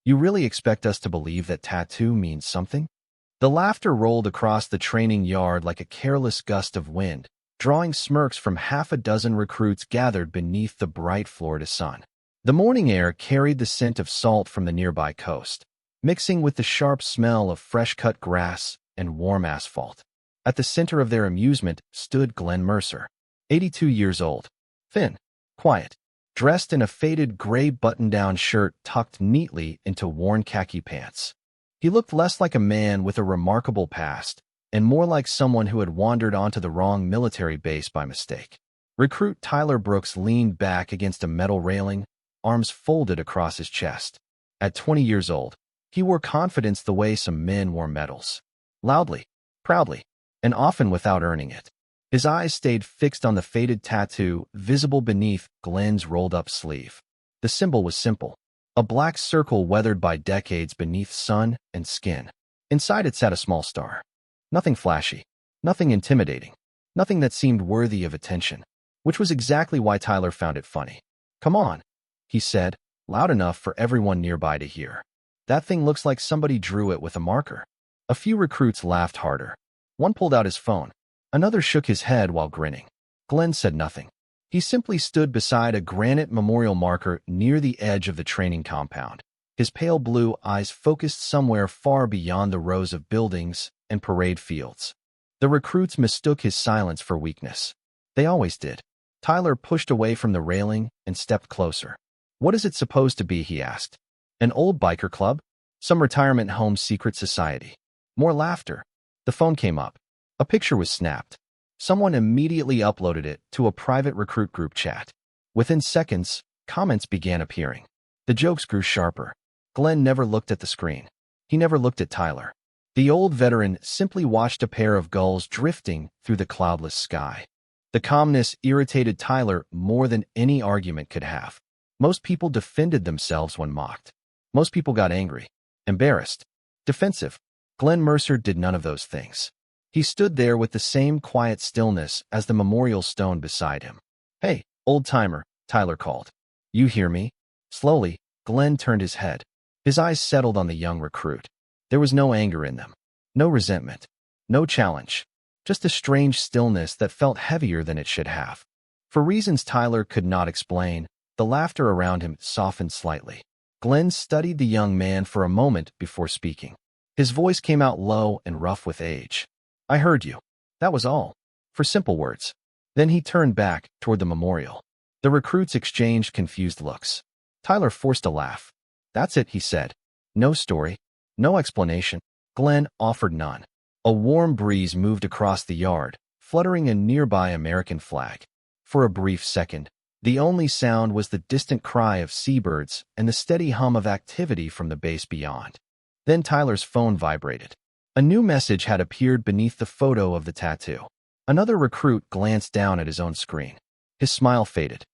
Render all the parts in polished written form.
You really expect us to believe that tattoo means something? The laughter rolled across the training yard like a careless gust of wind, drawing smirks from half a dozen recruits gathered beneath the bright Florida sun. The morning air carried the scent of salt from the nearby coast, mixing with the sharp smell of fresh-cut grass and warm asphalt. At the center of their amusement stood Glenn Mercer, 82 years old, thin, quiet, dressed in a faded gray button-down shirt tucked neatly into worn khaki pants. He looked less like a man with a remarkable past and more like someone who had wandered onto the wrong military base by mistake. Recruit Tyler Brooks leaned back against a metal railing, arms folded across his chest. At 20 years old, he wore confidence the way some men wore medals. Loudly, proudly, and often without earning it. His eyes stayed fixed on the faded tattoo visible beneath Glenn's rolled-up sleeve. The symbol was simple, a black circle weathered by decades beneath sun and skin. Inside it sat a small star. Nothing flashy, nothing intimidating, nothing that seemed worthy of attention, which was exactly why Tyler found it funny. "Come on," he said, loud enough for everyone nearby to hear. "That thing looks like somebody drew it with a marker." A few recruits laughed harder. One pulled out his phone. Another shook his head while grinning. Glenn said nothing. He simply stood beside a granite memorial marker near the edge of the training compound, his pale blue eyes focused somewhere far beyond the rows of buildings and parade fields. The recruits mistook his silence for weakness. They always did. Tyler pushed away from the railing and stepped closer. "What is it supposed to be?" he asked. "An old biker club? Some retirement home secret society?" More laughter. The phone came up. A picture was snapped. Someone immediately uploaded it to a private recruit group chat. Within seconds, comments began appearing. The jokes grew sharper. Glenn never looked at the screen. He never looked at Tyler. The old veteran simply watched a pair of gulls drifting through the cloudless sky. The calmness irritated Tyler more than any argument could have. Most people defended themselves when mocked. Most people got angry, embarrassed, defensive. Glenn Mercer did none of those things. He stood there with the same quiet stillness as the memorial stone beside him. "Hey, old-timer," Tyler called. "You hear me?" Slowly, Glenn turned his head. His eyes settled on the young recruit. There was no anger in them, no resentment, no challenge, just a strange stillness that felt heavier than it should have. For reasons Tyler could not explain, the laughter around him softened slightly. Glenn studied the young man for a moment before speaking. His voice came out low and rough with age. "I heard you. That was all." For simple words. Then he turned back toward the memorial. The recruits exchanged confused looks. Tyler forced a laugh. "That's it," he said. "No story. No explanation." Glenn offered none. A warm breeze moved across the yard, fluttering a nearby American flag. For a brief second, the only sound was the distant cry of seabirds and the steady hum of activity from the base beyond. Then Tyler's phone vibrated. A new message had appeared beneath the photo of the tattoo. Another recruit glanced down at his own screen. His smile faded.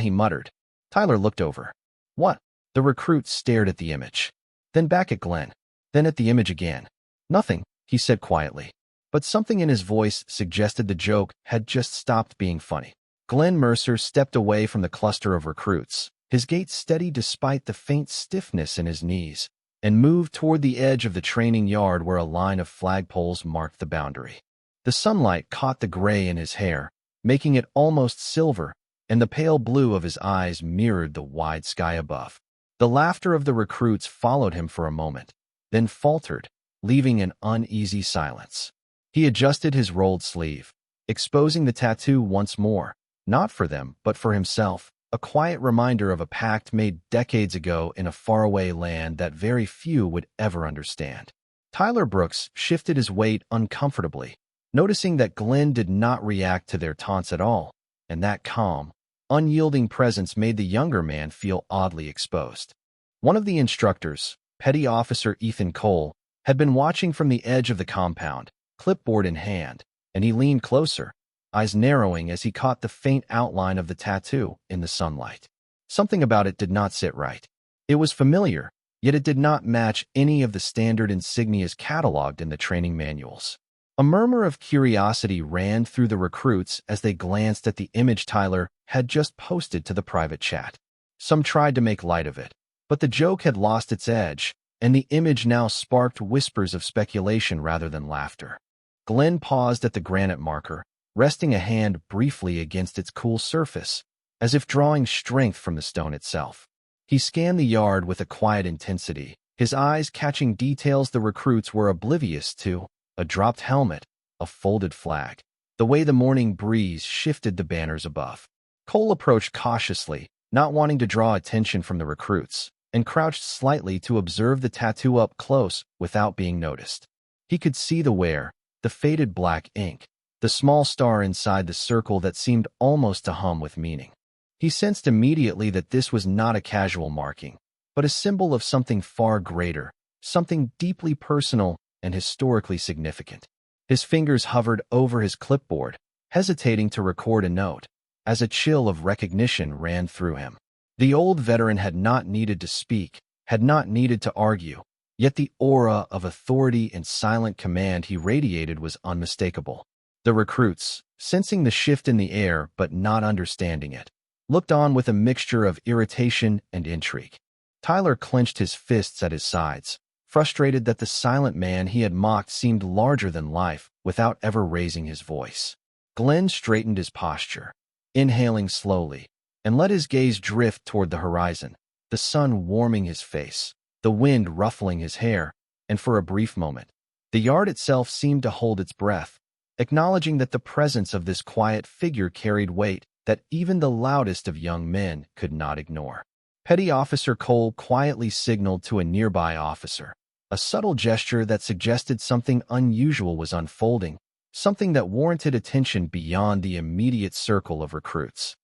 He muttered. Tyler looked over. "What?" The recruit stared at the image. Then back at Glenn. Then at the image again. "Nothing," he said quietly. But something in his voice suggested the joke had just stopped being funny. Glenn Mercer stepped away from the cluster of recruits, his gait steady despite the faint stiffness in his knees, and moved toward the edge of the training yard where a line of flagpoles marked the boundary. The sunlight caught the gray in his hair, making it almost silver, and the pale blue of his eyes mirrored the wide sky above. The laughter of the recruits followed him for a moment, then faltered, leaving an uneasy silence. He adjusted his rolled sleeve, exposing the tattoo once more, not for them, but for himself, a quiet reminder of a pact made decades ago in a faraway land that very few would ever understand. Tyler Brooks shifted his weight uncomfortably, noticing that Glenn did not react to their taunts at all, and that calm, unyielding presence made the younger man feel oddly exposed. One of the instructors, Petty Officer Ethan Cole, had been watching from the edge of the compound, clipboard in hand, and he leaned closer, eyes narrowing as he caught the faint outline of the tattoo in the sunlight. Something about it did not sit right. It was familiar, yet it did not match any of the standard insignias cataloged in the training manuals. A murmur of curiosity ran through the recruits as they glanced at the image Tyler had just posted to the private chat. Some tried to make light of it. But the joke had lost its edge, and the image now sparked whispers of speculation rather than laughter. Glenn paused at the granite marker, resting a hand briefly against its cool surface, as if drawing strength from the stone itself. He scanned the yard with a quiet intensity, his eyes catching details the recruits were oblivious to: a dropped helmet, a folded flag, the way the morning breeze shifted the banners above. Cole approached cautiously, not wanting to draw attention from the recruits, and crouched slightly to observe the tattoo up close without being noticed. He could see the wear, the faded black ink, the small star inside the circle that seemed almost to hum with meaning. He sensed immediately that this was not a casual marking, but a symbol of something far greater, something deeply personal and historically significant. His fingers hovered over his clipboard, hesitating to record a note, as a chill of recognition ran through him. The old veteran had not needed to speak, had not needed to argue, yet the aura of authority and silent command he radiated was unmistakable. The recruits, sensing the shift in the air but not understanding it, looked on with a mixture of irritation and intrigue. Tyler clenched his fists at his sides, frustrated that the silent man he had mocked seemed larger than life without ever raising his voice. Glenn straightened his posture, inhaling slowly, and let his gaze drift toward the horizon, the sun warming his face, the wind ruffling his hair, and for a brief moment, the yard itself seemed to hold its breath, acknowledging that the presence of this quiet figure carried weight that even the loudest of young men could not ignore. Petty Officer Cole quietly signaled to a nearby officer, a subtle gesture that suggested something unusual was unfolding, something that warranted attention beyond the immediate circle of recruits.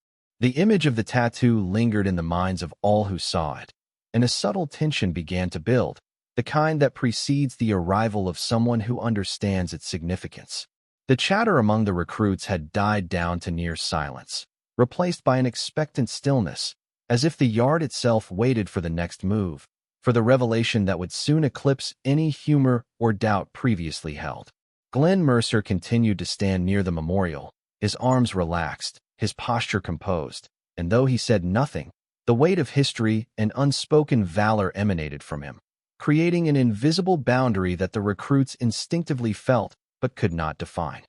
The image of the tattoo lingered in the minds of all who saw it, and a subtle tension began to build, the kind that precedes the arrival of someone who understands its significance. The chatter among the recruits had died down to near silence, replaced by an expectant stillness, as if the yard itself waited for the next move, for the revelation that would soon eclipse any humor or doubt previously held. Glenn Mercer continued to stand near the memorial, his arms relaxed, his posture composed, and though he said nothing, the weight of history and unspoken valor emanated from him, creating an invisible boundary that the recruits instinctively felt but could not define.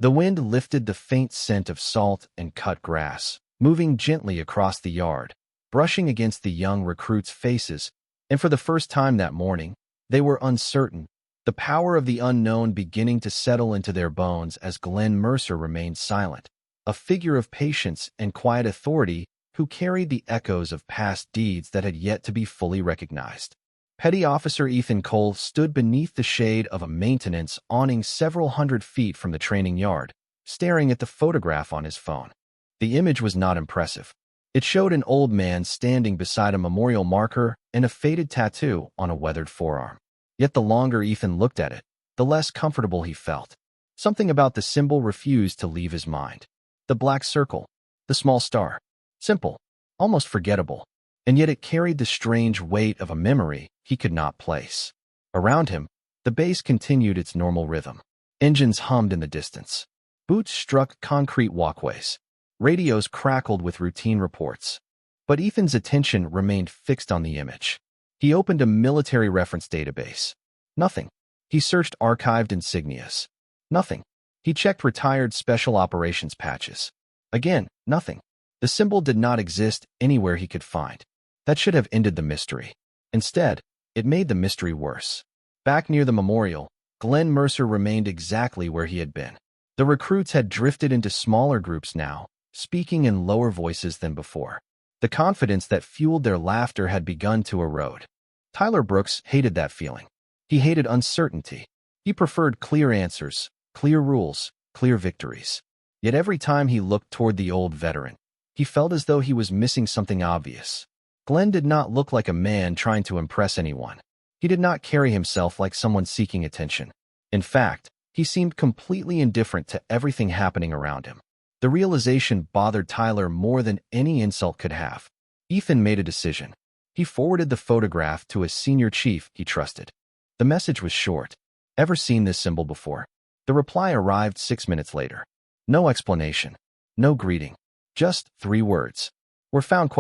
The wind lifted the faint scent of salt and cut grass, moving gently across the yard, brushing against the young recruits' faces, and for the first time that morning, they were uncertain, the power of the unknown beginning to settle into their bones as Glenn Mercer remained silent, a figure of patience and quiet authority who carried the echoes of past deeds that had yet to be fully recognized. Petty Officer Ethan Cole stood beneath the shade of a maintenance awning several hundred feet from the training yard, staring at the photograph on his phone. The image was not impressive. It showed an old man standing beside a memorial marker and a faded tattoo on a weathered forearm. Yet the longer Ethan looked at it, the less comfortable he felt. Something about the symbol refused to leave his mind. The black circle, the small star. Simple, almost forgettable, and yet it carried the strange weight of a memory he could not place. Around him, the base continued its normal rhythm. Engines hummed in the distance. Boots struck concrete walkways. Radios crackled with routine reports. But Ethan's attention remained fixed on the image. He opened a military reference database. Nothing. He searched archived insignias. Nothing. He checked retired special operations patches. Again, nothing. The symbol did not exist anywhere he could find. That should have ended the mystery. Instead, it made the mystery worse. Back near the memorial, Glenn Mercer remained exactly where he had been. The recruits had drifted into smaller groups now, speaking in lower voices than before. The confidence that fueled their laughter had begun to erode. Tyler Brooks hated that feeling. He hated uncertainty. He preferred clear answers, clear rules, clear victories. Yet every time he looked toward the old veteran, he felt as though he was missing something obvious. Glenn did not look like a man trying to impress anyone. He did not carry himself like someone seeking attention. In fact, he seemed completely indifferent to everything happening around him. The realization bothered Tyler more than any insult could have. Ethan made a decision. He forwarded the photograph to a senior chief he trusted. The message was short. Ever seen this symbol before? The reply arrived 6 minutes later. No explanation. No greeting. Just 3 words. Were found ?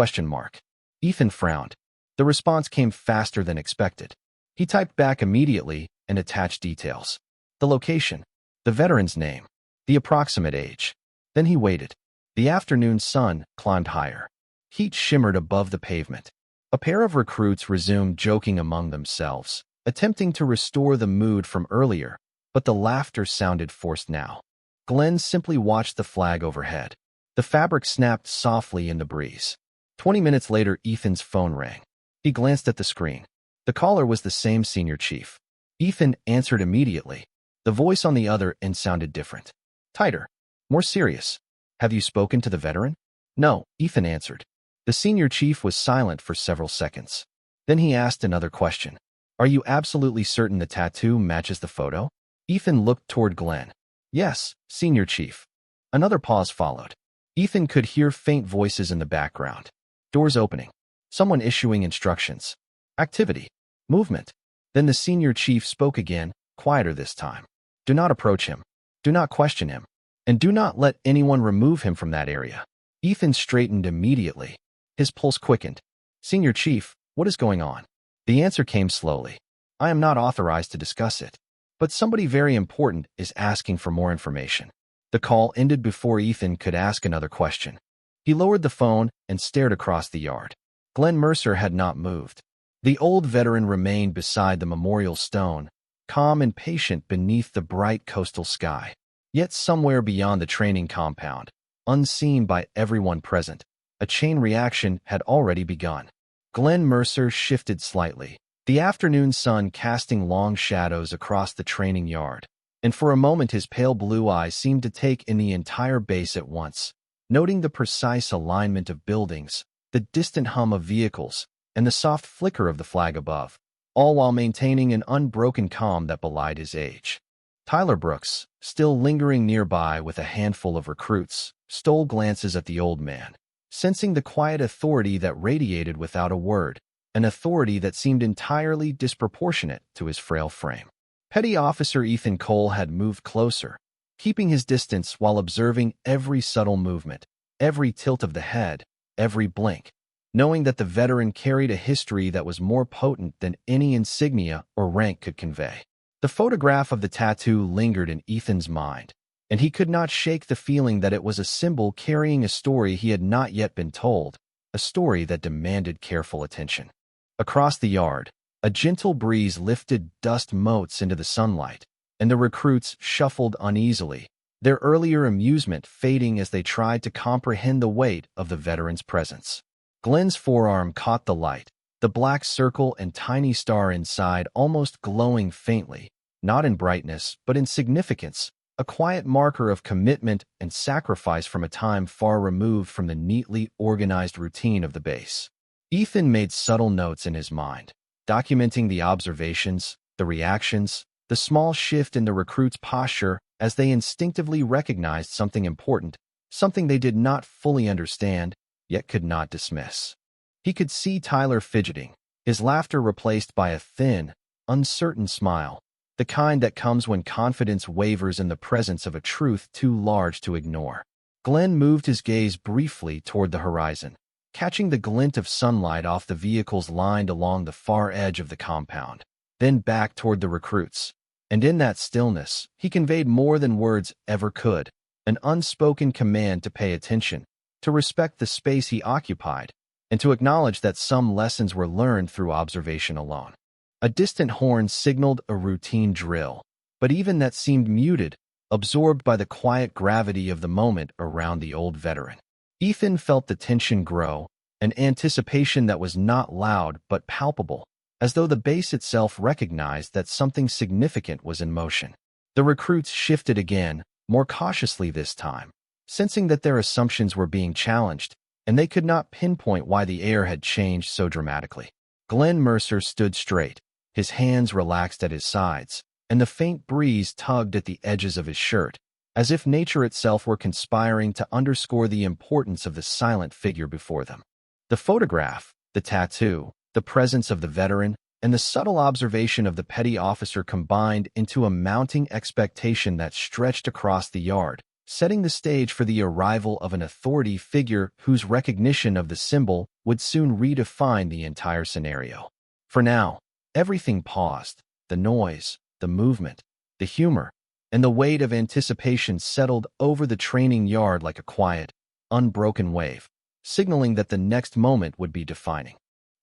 Ethan frowned. The response came faster than expected. He typed back immediately and attached details. The location, the veteran's name, the approximate age. Then he waited. The afternoon sun climbed higher. Heat shimmered above the pavement. A pair of recruits resumed joking among themselves, attempting to restore the mood from earlier, but the laughter sounded forced now. Glenn simply watched the flag overhead. The fabric snapped softly in the breeze. 20 minutes later, Ethan's phone rang. He glanced at the screen. The caller was the same senior chief. Ethan answered immediately. The voice on the other end sounded different. Tighter. More serious. Have you spoken to the veteran? No, Ethan answered. The senior chief was silent for several seconds. Then he asked another question. Are you absolutely certain the tattoo matches the photo? Ethan looked toward Glenn. Yes, senior chief. Another pause followed. Ethan could hear faint voices in the background. Doors opening. Someone issuing instructions. Activity. Movement. Then the senior chief spoke again, quieter this time. Do not approach him. Do not question him. And do not let anyone remove him from that area. Ethan straightened immediately. His pulse quickened. Senior chief, what is going on? The answer came slowly. I am not authorized to discuss it. But somebody very important is asking for more information. The call ended before Ethan could ask another question. He lowered the phone and stared across the yard. Glenn Mercer had not moved. The old veteran remained beside the memorial stone, calm and patient beneath the bright coastal sky. Yet somewhere beyond the training compound, unseen by everyone present, a chain reaction had already begun. Glenn Mercer shifted slightly, the afternoon sun casting long shadows across the training yard, and for a moment his pale blue eyes seemed to take in the entire base at once, noting the precise alignment of buildings, the distant hum of vehicles, and the soft flicker of the flag above, all while maintaining an unbroken calm that belied his age. Tyler Brooks, still lingering nearby with a handful of recruits, stole glances at the old man, sensing the quiet authority that radiated without a word, an authority that seemed entirely disproportionate to his frail frame. Petty Officer Ethan Cole had moved closer, keeping his distance while observing every subtle movement, every tilt of the head, every blink, knowing that the veteran carried a history that was more potent than any insignia or rank could convey. The photograph of the tattoo lingered in Ethan's mind, and he could not shake the feeling that it was a symbol carrying a story he had not yet been told, a story that demanded careful attention. Across the yard, a gentle breeze lifted dust motes into the sunlight, and the recruits shuffled uneasily, their earlier amusement fading as they tried to comprehend the weight of the veteran's presence. Glenn's forearm caught the light, the black circle and tiny star inside almost glowing faintly, not in brightness but in significance, a quiet marker of commitment and sacrifice from a time far removed from the neatly organized routine of the base. Ethan made subtle notes in his mind, documenting the observations, the reactions, the small shift in the recruits' posture as they instinctively recognized something important, something they did not fully understand, yet could not dismiss. He could see Tyler fidgeting, his laughter replaced by a thin, uncertain smile, the kind that comes when confidence wavers in the presence of a truth too large to ignore. Glenn moved his gaze briefly toward the horizon, catching the glint of sunlight off the vehicles lined along the far edge of the compound, then back toward the recruits. And in that stillness, he conveyed more than words ever could, an unspoken command to pay attention, to respect the space he occupied, and to acknowledge that some lessons were learned through observation alone. A distant horn signaled a routine drill, but even that seemed muted, absorbed by the quiet gravity of the moment around the old veteran. Ethan felt the tension grow, an anticipation that was not loud but palpable, as though the base itself recognized that something significant was in motion. The recruits shifted again, more cautiously this time, sensing that their assumptions were being challenged, and they could not pinpoint why the air had changed so dramatically. Glenn Mercer stood straight, his hands relaxed at his sides, and the faint breeze tugged at the edges of his shirt, as if nature itself were conspiring to underscore the importance of the silent figure before them. The photograph, the tattoo, the presence of the veteran, and the subtle observation of the petty officer combined into a mounting expectation that stretched across the yard, setting the stage for the arrival of an authority figure whose recognition of the symbol would soon redefine the entire scenario. For now, everything paused. The noise, the movement, the humor, and the weight of anticipation settled over the training yard like a quiet, unbroken wave, signaling that the next moment would be defining.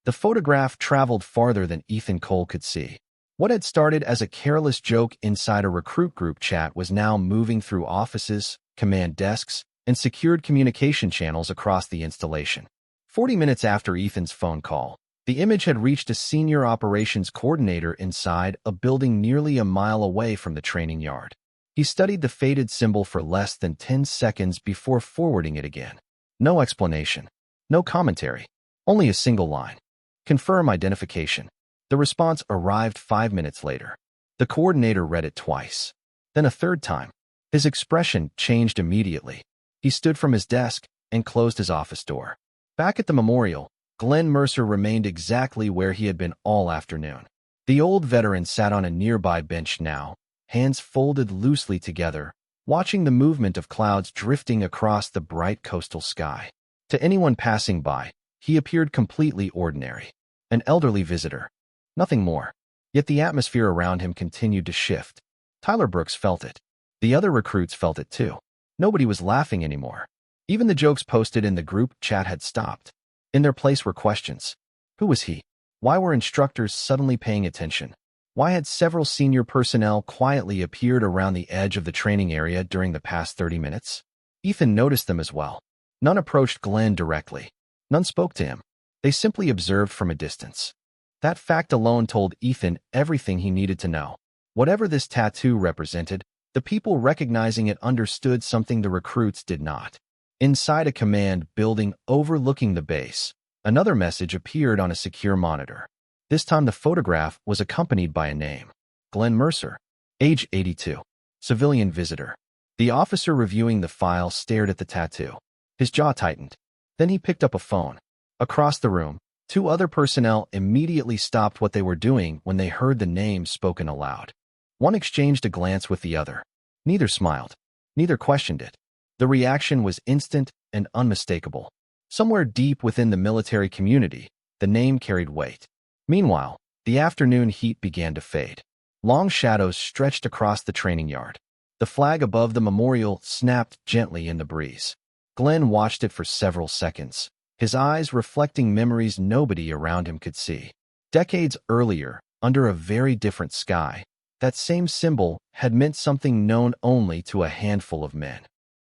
The photograph traveled farther than Ethan Cole could see. What had started as a careless joke inside a recruit group chat was now moving through offices, command desks, and secured communication channels across the installation. 40 minutes after Ethan's phone call, the image had reached a senior operations coordinator inside a building nearly a mile away from the training yard. He studied the faded symbol for less than 10 seconds before forwarding it again. No explanation, no commentary, only a single line. Confirm identification. The response arrived 5 minutes later. The coordinator read it twice, then a third time. His expression changed immediately. He stood from his desk and closed his office door. Back at the memorial, Glenn Mercer remained exactly where he had been all afternoon. The old veteran sat on a nearby bench now, hands folded loosely together, watching the movement of clouds drifting across the bright coastal sky. To anyone passing by, he appeared completely ordinary. An elderly visitor. Nothing more. Yet the atmosphere around him continued to shift. Tyler Brooks felt it. The other recruits felt it too. Nobody was laughing anymore. Even the jokes posted in the group chat had stopped. In their place were questions. Who was he? Why were instructors suddenly paying attention? Why had several senior personnel quietly appeared around the edge of the training area during the past 30 minutes? Ethan noticed them as well. None approached Glenn directly. None spoke to him. They simply observed from a distance. That fact alone told Ethan everything he needed to know. Whatever this tattoo represented, the people recognizing it understood something the recruits did not. Inside a command building overlooking the base, another message appeared on a secure monitor. This time the photograph was accompanied by a name. Glenn Mercer, age 82, civilian visitor. The officer reviewing the file stared at the tattoo. His jaw tightened. Then he picked up a phone. Across the room, two other personnel immediately stopped what they were doing when they heard the name spoken aloud. One exchanged a glance with the other. Neither smiled. Neither questioned it. The reaction was instant and unmistakable. Somewhere deep within the military community, the name carried weight. Meanwhile, the afternoon heat began to fade. Long shadows stretched across the training yard. The flag above the memorial snapped gently in the breeze. Glenn watched it for several seconds, his eyes reflecting memories nobody around him could see. Decades earlier, under a very different sky, that same symbol had meant something known only to a handful of men.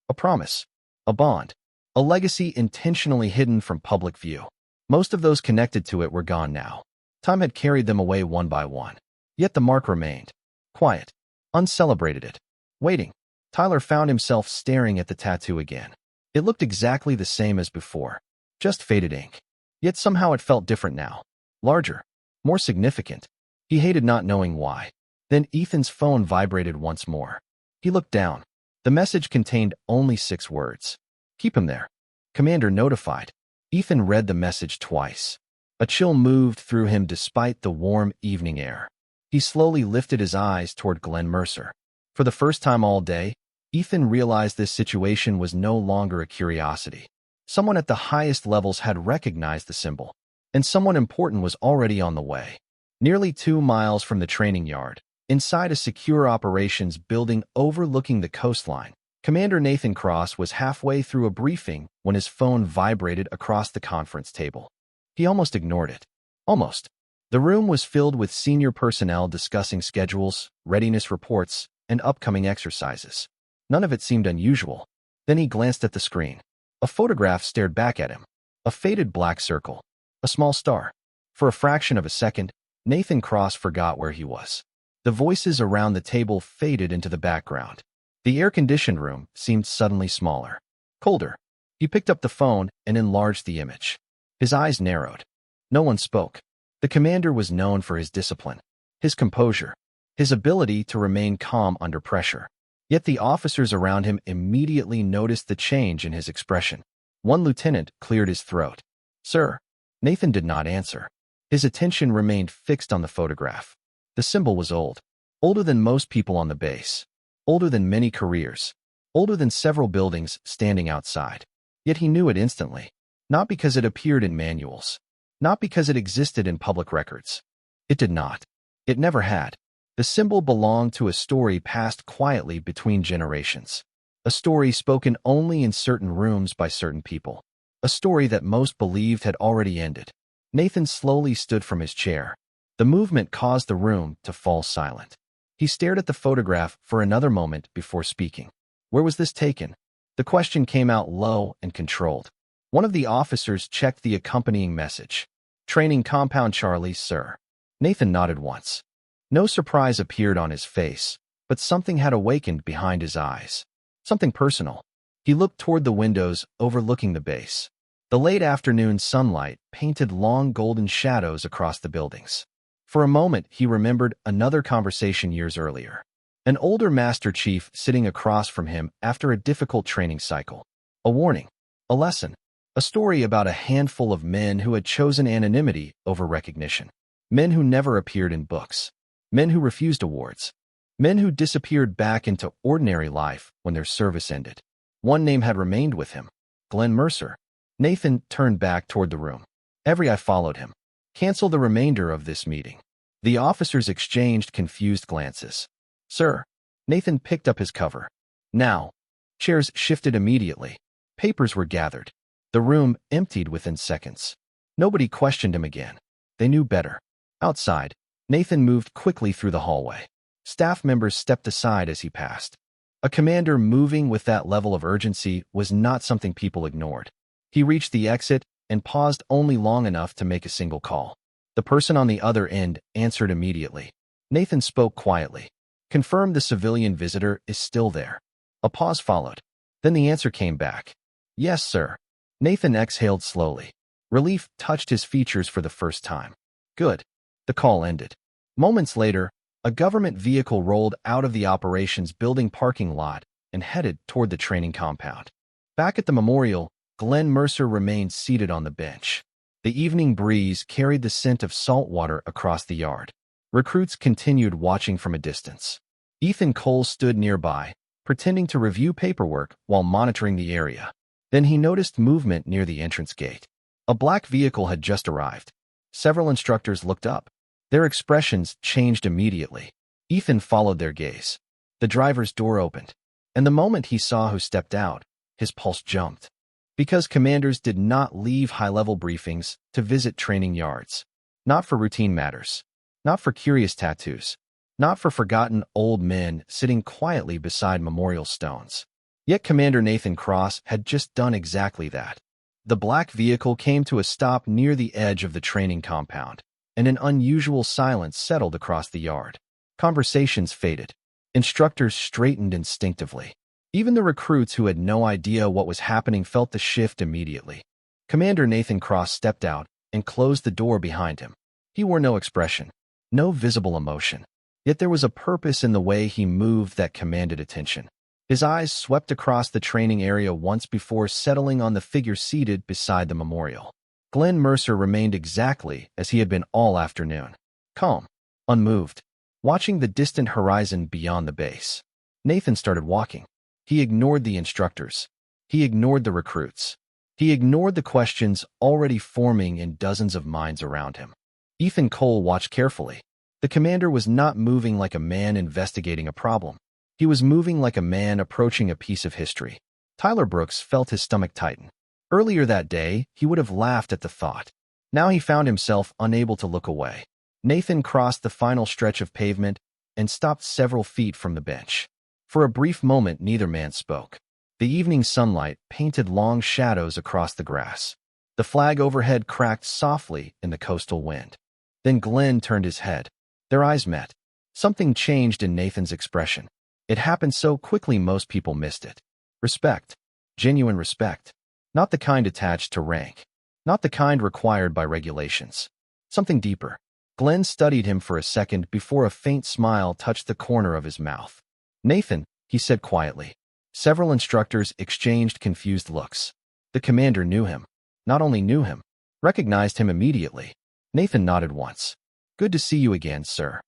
A promise, a bond, a legacy intentionally hidden from public view. Most of those connected to it were gone now. Time had carried them away one by one. Yet the mark remained. Quiet, uncelebrated, waiting. Tyler found himself staring at the tattoo again. It looked exactly the same as before. Just faded ink. Yet somehow it felt different now. Larger. More significant. He hated not knowing why. Then Ethan's phone vibrated once more. He looked down. The message contained only 6 words. Keep him there. Commander notified. Ethan read the message twice. A chill moved through him despite the warm evening air. He slowly lifted his eyes toward Glenn Mercer. For the first time all day, Ethan realized this situation was no longer a curiosity. Someone at the highest levels had recognized the symbol, and someone important was already on the way. Nearly 2 miles from the training yard, inside a secure operations building overlooking the coastline, Commander Nathan Cross was halfway through a briefing when his phone vibrated across the conference table. He almost ignored it. Almost. The room was filled with senior personnel discussing schedules, readiness reports, and upcoming exercises. None of it seemed unusual. Then he glanced at the screen. A photograph stared back at him. A faded black circle. A small star. For a fraction of a second, Nathan Cross forgot where he was. The voices around the table faded into the background. The air-conditioned room seemed suddenly smaller. Colder. He picked up the phone and enlarged the image. His eyes narrowed. No one spoke. The commander was known for his discipline, his composure, his ability to remain calm under pressure. Yet the officers around him immediately noticed the change in his expression. One lieutenant cleared his throat. "Sir." Nathan did not answer. His attention remained fixed on the photograph. The symbol was old. Older than most people on the base. Older than many careers. older than several buildings standing outside. Yet he knew it instantly. Not because it appeared in manuals. Not because it existed in public records. It did not. It never had. The symbol belonged to a story passed quietly between generations. A story spoken only in certain rooms by certain people. A story that most believed had already ended. Nathan slowly stood from his chair. The movement caused the room to fall silent. He stared at the photograph for another moment before speaking. Where was this taken? The question came out low and controlled. One of the officers checked the accompanying message. Training compound, Charlie, sir. Nathan nodded once. No surprise appeared on his face, but something had awakened behind his eyes. Something personal. He looked toward the windows overlooking the base. The late afternoon sunlight painted long golden shadows across the buildings. For a moment, he remembered another conversation years earlier. An older Master Chief sitting across from him after a difficult training cycle. A warning. A lesson. A story about a handful of men who had chosen anonymity over recognition. Men who never appeared in books. Men who refused awards. Men who disappeared back into ordinary life when their service ended. One name had remained with him. Glenn Mercer. Nathan turned back toward the room. Every eye followed him. Cancel the remainder of this meeting. The officers exchanged confused glances. Sir. Nathan picked up his cover. Now. Chairs shifted immediately. Papers were gathered. The room emptied within seconds. Nobody questioned him again. They knew better. Outside, Nathan moved quickly through the hallway. Staff members stepped aside as he passed. A commander moving with that level of urgency was not something people ignored. He reached the exit and paused only long enough to make a single call. The person on the other end answered immediately. Nathan spoke quietly. Confirm the civilian visitor is still there. A pause followed. Then the answer came back. Yes, sir. Nathan exhaled slowly. Relief touched his features for the first time. Good. The call ended. Moments later, a government vehicle rolled out of the operations building parking lot and headed toward the training compound. Back at the memorial, Glenn Mercer remained seated on the bench. The evening breeze carried the scent of salt water across the yard. Recruits continued watching from a distance. Ethan Cole stood nearby, pretending to review paperwork while monitoring the area. Then he noticed movement near the entrance gate. A black vehicle had just arrived. Several instructors looked up. Their expressions changed immediately. Ethan followed their gaze. The driver's door opened, and the moment he saw who stepped out, his pulse jumped. Because commanders did not leave high-level briefings to visit training yards. Not for routine matters. Not for curious tattoos. Not for forgotten old men sitting quietly beside memorial stones. Yet Commander Nathan Cross had just done exactly that. The black vehicle came to a stop near the edge of the training compound, and an unusual silence settled across the yard. Conversations faded. Instructors straightened instinctively. Even the recruits who had no idea what was happening felt the shift immediately. Commander Nathan Cross stepped out and closed the door behind him. He wore no expression, no visible emotion. Yet there was a purpose in the way he moved that commanded attention. His eyes swept across the training area once before settling on the figure seated beside the memorial. Glenn Mercer remained exactly as he had been all afternoon. Calm, unmoved, watching the distant horizon beyond the base. Nathan started walking. He ignored the instructors. He ignored the recruits. He ignored the questions already forming in dozens of minds around him. Ethan Cole watched carefully. The commander was not moving like a man investigating a problem. He was moving like a man approaching a piece of history. Tyler Brooks felt his stomach tighten. Earlier that day, he would have laughed at the thought. Now he found himself unable to look away. Nathan crossed the final stretch of pavement and stopped several feet from the bench. For a brief moment, neither man spoke. The evening sunlight painted long shadows across the grass. The flag overhead cracked softly in the coastal wind. Then Glenn turned his head. Their eyes met. Something changed in Nathan's expression. It happened so quickly most people missed it. Respect. Genuine respect. Not the kind attached to rank. Not the kind required by regulations. Something deeper. Glenn studied him for a second before a faint smile touched the corner of his mouth. Nathan, he said quietly. Several instructors exchanged confused looks. The commander knew him. Not only knew him, recognized him immediately. Nathan nodded once. Good to see you again, sir.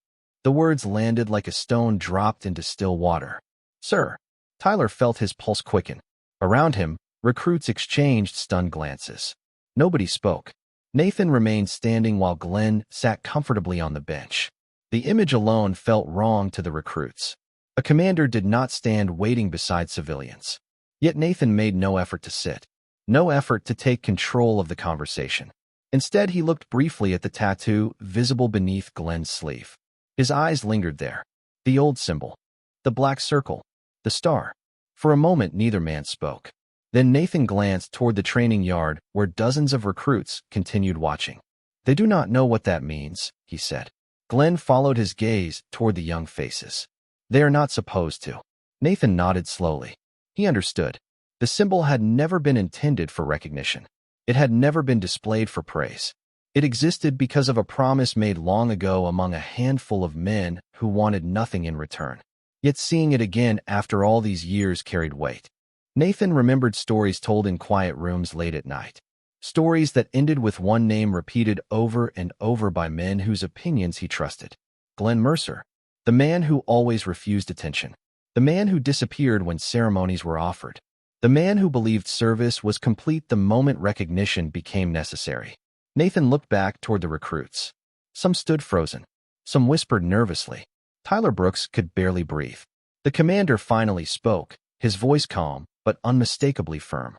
The words landed like a stone dropped into still water. Sir. Tyler felt his pulse quicken. Around him, recruits exchanged stunned glances. Nobody spoke. Nathan remained standing while Glenn sat comfortably on the bench. The image alone felt wrong to the recruits. A commander did not stand waiting beside civilians. Yet Nathan made no effort to sit. No effort to take control of the conversation. Instead, he looked briefly at the tattoo visible beneath Glenn's sleeve. His eyes lingered there. The old symbol. The black circle. The star. For a moment, neither man spoke. Then Nathan glanced toward the training yard where dozens of recruits continued watching. "They do not know what that means," he said. Glenn followed his gaze toward the young faces. "They are not supposed to." Nathan nodded slowly. He understood. The symbol had never been intended for recognition. It had never been displayed for praise. It existed because of a promise made long ago among a handful of men who wanted nothing in return. Yet seeing it again after all these years carried weight. Nathan remembered stories told in quiet rooms late at night. Stories that ended with one name repeated over and over by men whose opinions he trusted. Glenn Mercer. The man who always refused attention. The man who disappeared when ceremonies were offered. The man who believed service was complete the moment recognition became necessary. Nathan looked back toward the recruits. Some stood frozen. Some whispered nervously. Tyler Brooks could barely breathe. The commander finally spoke, his voice calm, but unmistakably firm.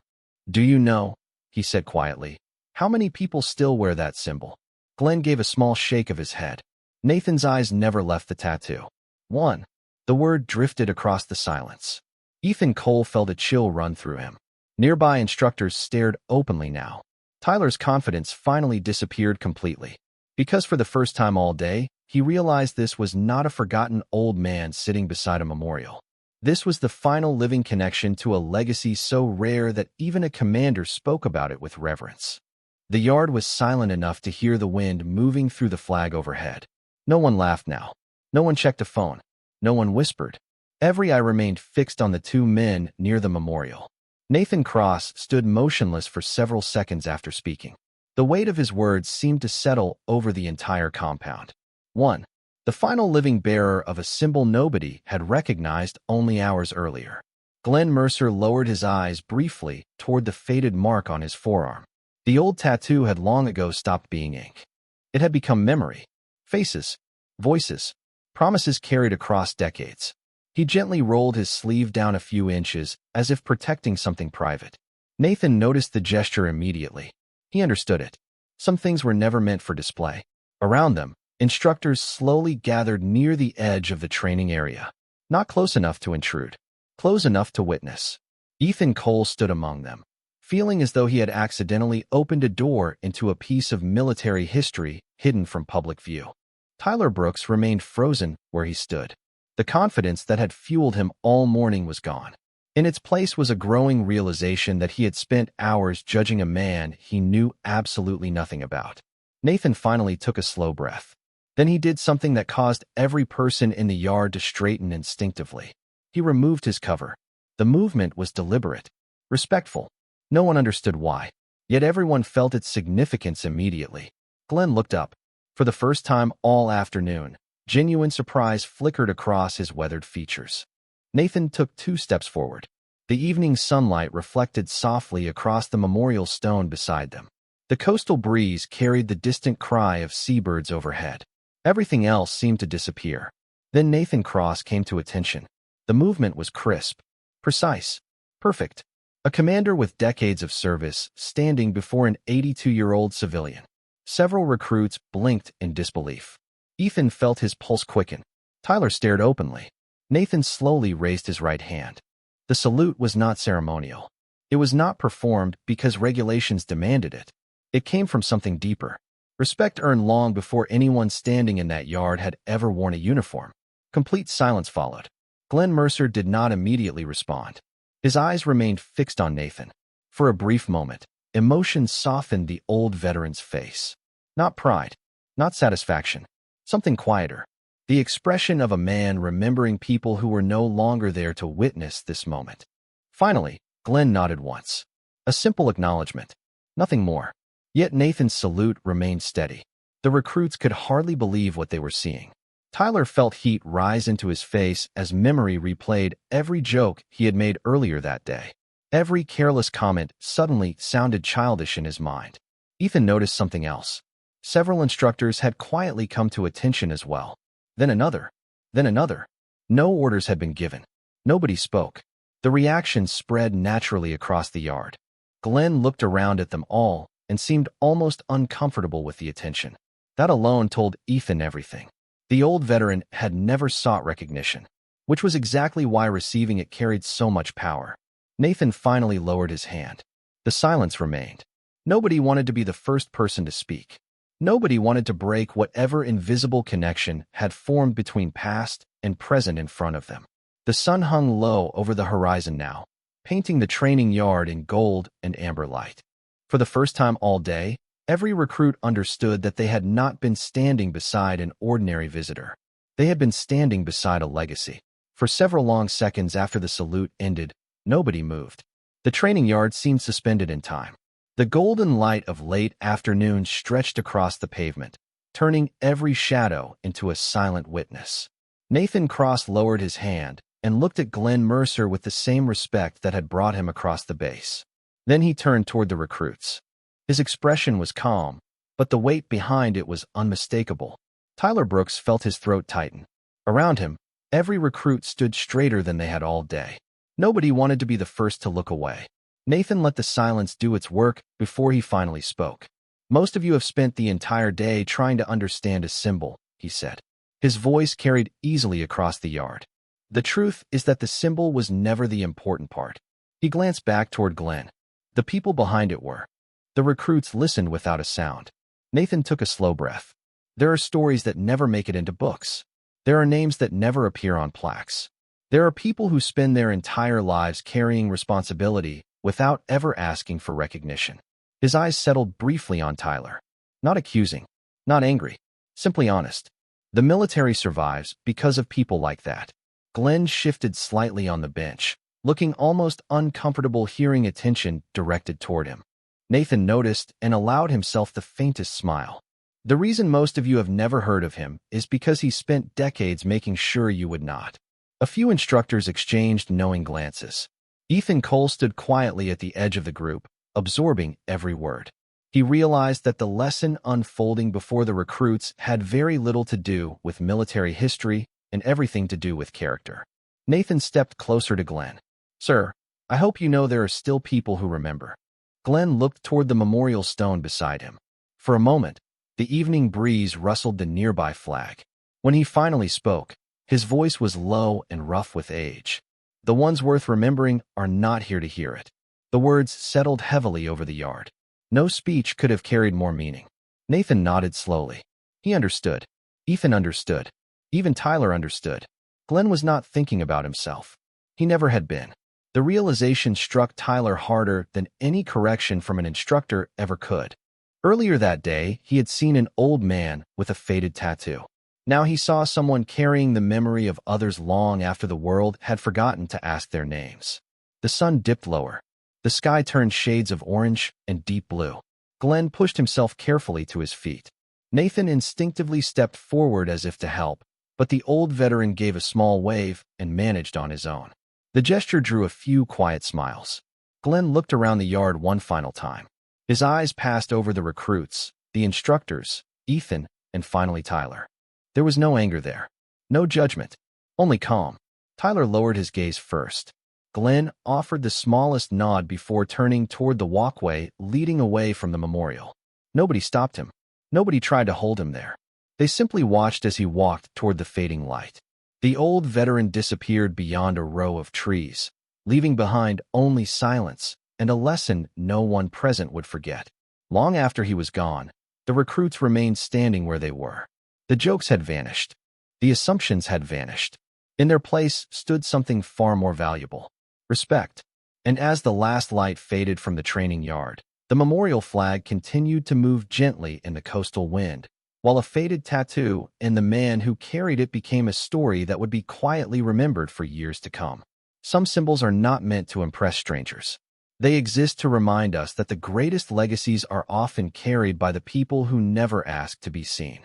"Do you know," he said quietly, "how many people still wear that symbol?" Glenn gave a small shake of his head. Nathan's eyes never left the tattoo. "One." The word drifted across the silence. Ethan Cole felt a chill run through him. Nearby instructors stared openly now. Tyler's confidence finally disappeared completely. Because for the first time all day, he realized this was not a forgotten old man sitting beside a memorial. This was the final living connection to a legacy so rare that even a commander spoke about it with reverence. The yard was silent enough to hear the wind moving through the flag overhead. No one laughed now. No one checked a phone. No one whispered. Every eye remained fixed on the two men near the memorial. Nathan Cross stood motionless for several seconds after speaking. The weight of his words seemed to settle over the entire compound. 1. The final living bearer of a symbol nobody had recognized only hours earlier. Glenn Mercer lowered his eyes briefly toward the faded mark on his forearm. The old tattoo had long ago stopped being ink. It had become memory. Faces. Voices. Promises carried across decades. He gently rolled his sleeve down a few inches, as if protecting something private. Nathan noticed the gesture immediately. He understood it. Some things were never meant for display. Around them, instructors slowly gathered near the edge of the training area. Not close enough to intrude. Close enough to witness. Ethan Cole stood among them, feeling as though he had accidentally opened a door into a piece of military history hidden from public view. Tyler Brooks remained frozen where he stood. The confidence that had fueled him all morning was gone. In its place was a growing realization that he had spent hours judging a man he knew absolutely nothing about. Nathan finally took a slow breath. Then he did something that caused every person in the yard to straighten instinctively. He removed his cover. The movement was deliberate, respectful. No one understood why, yet everyone felt its significance immediately. Glenn looked up. For the first time all afternoon, genuine surprise flickered across his weathered features. Nathan took 2 steps forward. The evening sunlight reflected softly across the memorial stone beside them. The coastal breeze carried the distant cry of seabirds overhead. Everything else seemed to disappear. Then Nathan Cross came to attention. The movement was crisp, precise, perfect. A commander with decades of service standing before an 82-year-old civilian. Several recruits blinked in disbelief. Ethan felt his pulse quicken. Tyler stared openly. Nathan slowly raised his right hand. The salute was not ceremonial. It was not performed because regulations demanded it. It came from something deeper. Respect earned long before anyone standing in that yard had ever worn a uniform. Complete silence followed. Glenn Mercer did not immediately respond. His eyes remained fixed on Nathan. For a brief moment, emotion softened the old veteran's face. Not pride, not satisfaction, something quieter. The expression of a man remembering people who were no longer there to witness this moment. Finally, Glenn nodded once. A simple acknowledgement. Nothing more. Yet Nathan's salute remained steady. The recruits could hardly believe what they were seeing. Tyler felt heat rise into his face as memory replayed every joke he had made earlier that day. Every careless comment suddenly sounded childish in his mind. Ethan noticed something else. Several instructors had quietly come to attention as well. Then another. Then another. No orders had been given. Nobody spoke. The reaction spread naturally across the yard. Glenn looked around at them all and seemed almost uncomfortable with the attention. That alone told Ethan everything. The old veteran had never sought recognition, which was exactly why receiving it carried so much power. Nathan finally lowered his hand. The silence remained. Nobody wanted to be the first person to speak. Nobody wanted to break whatever invisible connection had formed between past and present in front of them. The sun hung low over the horizon now, painting the training yard in gold and amber light. For the first time all day, every recruit understood that they had not been standing beside an ordinary visitor. They had been standing beside a legacy. For several long seconds after the salute ended, nobody moved. The training yard seemed suspended in time. The golden light of late afternoon stretched across the pavement, turning every shadow into a silent witness. Nathan Cross lowered his hand and looked at Glenn Mercer with the same respect that had brought him across the base. Then he turned toward the recruits. His expression was calm, but the weight behind it was unmistakable. Tyler Brooks felt his throat tighten. Around him, every recruit stood straighter than they had all day. Nobody wanted to be the first to look away. Nathan let the silence do its work before he finally spoke. "Most of you have spent the entire day trying to understand a symbol," he said. His voice carried easily across the yard. "The truth is that the symbol was never the important part." He glanced back toward Glenn. The people behind it were. The recruits listened without a sound. Nathan took a slow breath. There are stories that never make it into books. There are names that never appear on plaques. There are people who spend their entire lives carrying responsibility without ever asking for recognition. His eyes settled briefly on Tyler. Not accusing, not angry, simply honest. The military survives because of people like that. Glenn shifted slightly on the bench, looking almost uncomfortable hearing attention directed toward him. Nathan noticed and allowed himself the faintest smile. "The reason most of you have never heard of him is because he spent decades making sure you would not." A few instructors exchanged knowing glances. Ethan Cole stood quietly at the edge of the group, absorbing every word. He realized that the lesson unfolding before the recruits had very little to do with military history and everything to do with character. Nathan stepped closer to Glenn. "Sir, I hope you know there are still people who remember." Glenn looked toward the memorial stone beside him. For a moment, the evening breeze rustled the nearby flag. When he finally spoke, his voice was low and rough with age. "The ones worth remembering are not here to hear it." The words settled heavily over the yard. No speech could have carried more meaning. Nathan nodded slowly. He understood. Ethan understood. Even Tyler understood. Glenn was not thinking about himself. He never had been. The realization struck Tyler harder than any correction from an instructor ever could. Earlier that day, he had seen an old man with a faded tattoo. Now he saw someone carrying the memory of others long after the world had forgotten to ask their names. The sun dipped lower. The sky turned shades of orange and deep blue. Glenn pushed himself carefully to his feet. Nathan instinctively stepped forward as if to help, but the old veteran gave a small wave and managed on his own. The gesture drew a few quiet smiles. Glenn looked around the yard one final time. His eyes passed over the recruits, the instructors, Ethan, and finally Tyler. There was no anger there. No judgment. Only calm. Tyler lowered his gaze first. Glenn offered the smallest nod before turning toward the walkway leading away from the memorial. Nobody stopped him. Nobody tried to hold him there. They simply watched as he walked toward the fading light. The old veteran disappeared beyond a row of trees, leaving behind only silence and a lesson no one present would forget. Long after he was gone, the recruits remained standing where they were. The jokes had vanished. The assumptions had vanished. In their place stood something far more valuable: respect. And as the last light faded from the training yard, the memorial flag continued to move gently in the coastal wind, while a faded tattoo and the man who carried it became a story that would be quietly remembered for years to come. Some symbols are not meant to impress strangers. They exist to remind us that the greatest legacies are often carried by the people who never ask to be seen.